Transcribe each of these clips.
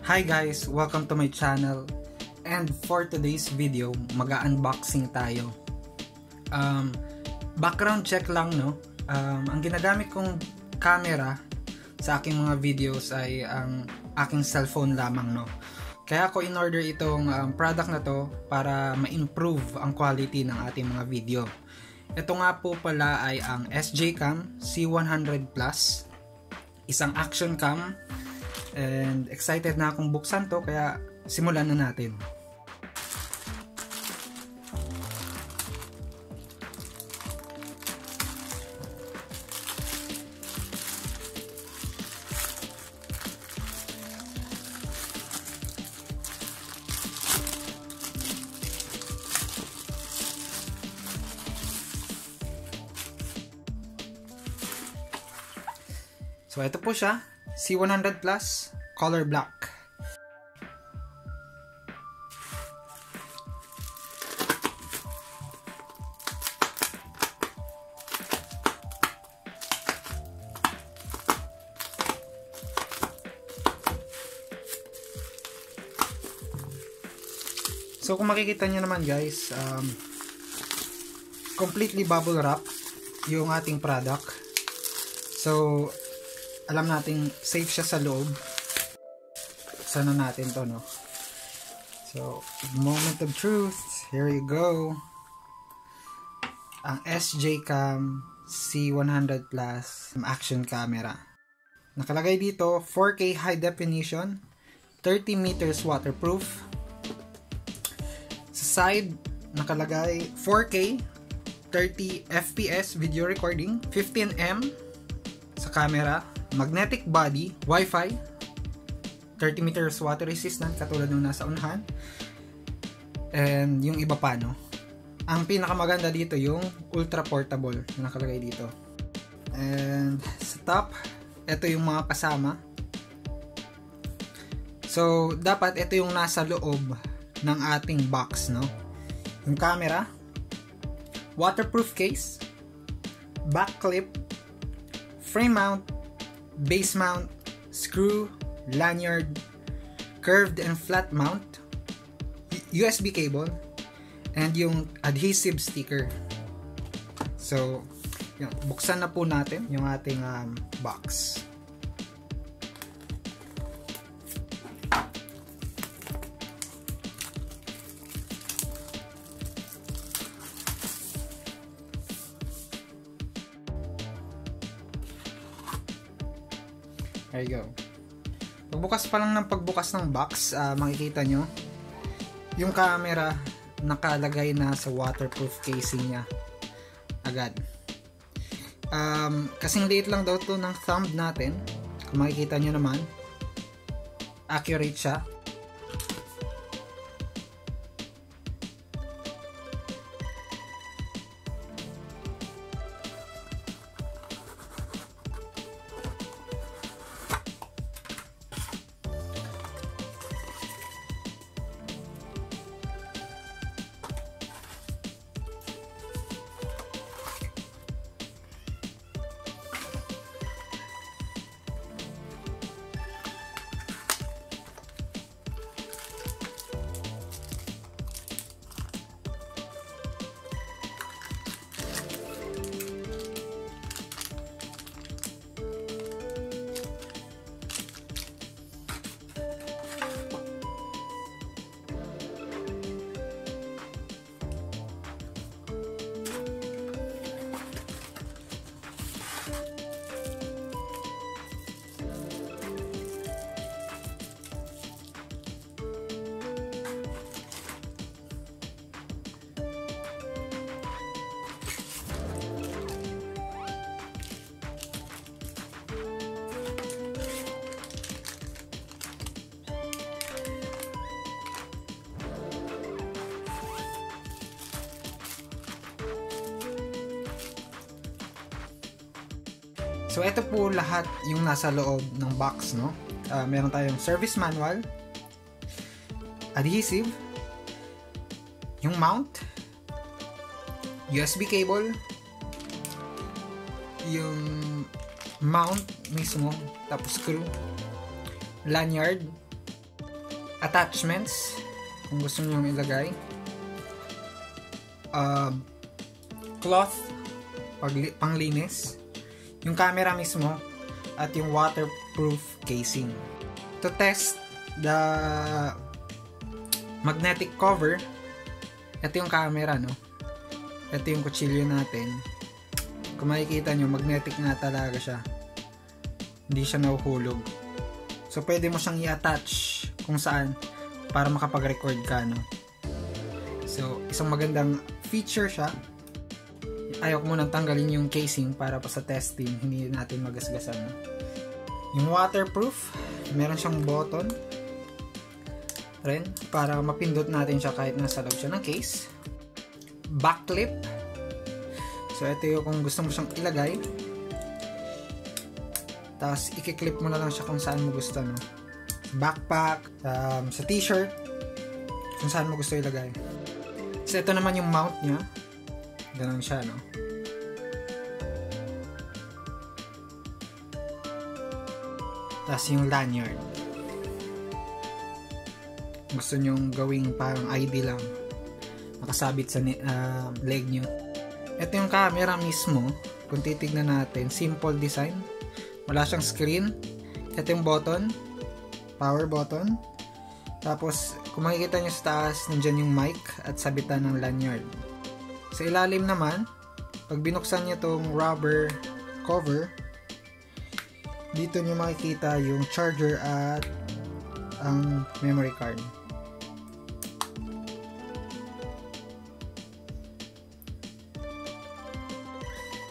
Hi guys! Welcome to my channel. And for today's video, mag-unboxing tayo. Background check lang, no? Ang ginagamit kong camera sa aking mga videos ay ang aking cellphone lamang, no? Kaya ako in-order itong product na to para ma-improve ang quality ng ating mga video. Ito nga po pala ay ang SJ-Cam C100 Plus. Isang action cam. And excited na akong buksan to, kaya simulan na natin. So ito po siya, C100 Plus, color black. So kung makikita nyo naman guys, completely bubble wrap yung ating product. So alam nating safe siya sa loob. Sana natin to, no? So, moment of truth. Here you go. Ang SJ-Cam C100 Plus action camera. Nakalagay dito 4K high definition, 30 meters waterproof. Sa side nakalagay 4K 30 FPS video recording, 15mm sa camera. Magnetic body, Wi-Fi, 30 meters water resistant katulad ng nasa unahan, and yung iba pa, no? Ang pinakamaganda dito yung ultra portable na nakalagay dito. And sa top, ito yung mga kasama. So dapat ito yung nasa loob ng ating box, no? Yung camera, waterproof case, back clip, frame mount, base mount, screw, lanyard, curved and flat mount, USB cable, and yung adhesive sticker. So, yun, buksan na po natin yung ating box. There you go. Pagbukas pa lang ng pagbukas ng box, makikita nyo yung camera nakalagay na sa waterproof casing niya agad. Kasing liit lang daw to ng thumb natin. Kung makikita nyo naman, accurate siya. So ito po lahat yung nasa loob ng box, no? Meron tayong service manual, adhesive, yung mount, USB cable, yung mount mismo, tapos screw, lanyard, attachments kung gusto nyo ilagay, cloth panglinis, yung camera mismo, at yung waterproof casing. To test the magnetic cover, ito yung camera, no? Ito yung kutsilyo natin. Kung makikita nyo, magnetic na talaga siya. Hindi siya nahuhulog. So, pwede mo siyang i-attach kung saan para makapag-record ka, no? So, isang magandang feature siya. Ayaw ko munang tanggalin yung casing para pa sa testing, hindi natin magasgasan, no? Yung waterproof, meron siyang button rin para mapindot natin siya kahit nasa loob siya ng case. Back clip. So, ito yung kung gusto mo siyang ilagay. Tapos, i-clip mo na lang siya kung saan mo gusto, no? Sa backpack, sa t-shirt, kung saan mo gusto ilagay. So, ito naman yung mount niya. Ganun siya, no? Tapos, yung lanyard. Gusto nyong gawing parang ID lang. Nakasabit sa leg nyo. Ito yung camera mismo. Kung titignan natin, simple design. Wala siyang screen. Ito yung button. Power button. Tapos, kung makikita nyo sa taas, nandyan yung mic at sabitan ng lanyard. Sa ilalim naman, pag binuksan nyo itong rubber cover, dito nyo makikita yung charger at ang memory card.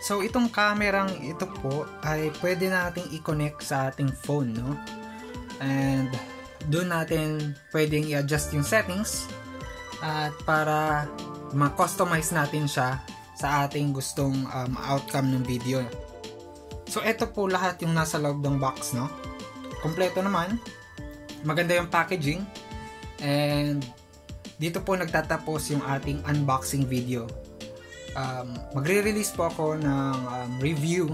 So, itong kamerang ito po ay pwede nating i-connect sa ating phone, no? And doon natin pwedeng i-adjust yung settings at para ma-customize natin siya sa ating gustong outcome ng video. So, ito po lahat yung nasa loob ng box, no? Kompleto naman. Maganda yung packaging. And dito po nagtatapos yung ating unboxing video. Magre-release po ako ng review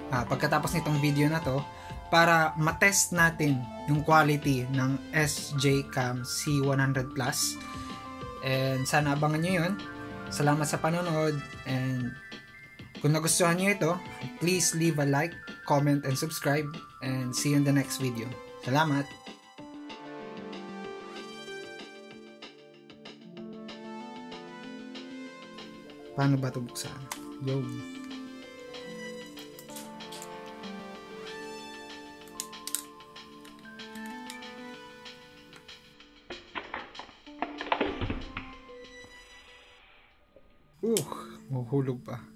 pagkatapos nitong video na to para matest natin yung quality ng SJ-Cam C100 Plus. And sana abangan nyo yun. Salamat sa panonood, and kung nagustuhan nyo ito, please leave a like, comment, and subscribe, and see you in the next video. Salamat! Paano ba ito buksan? Yo! Mahuhulog pa.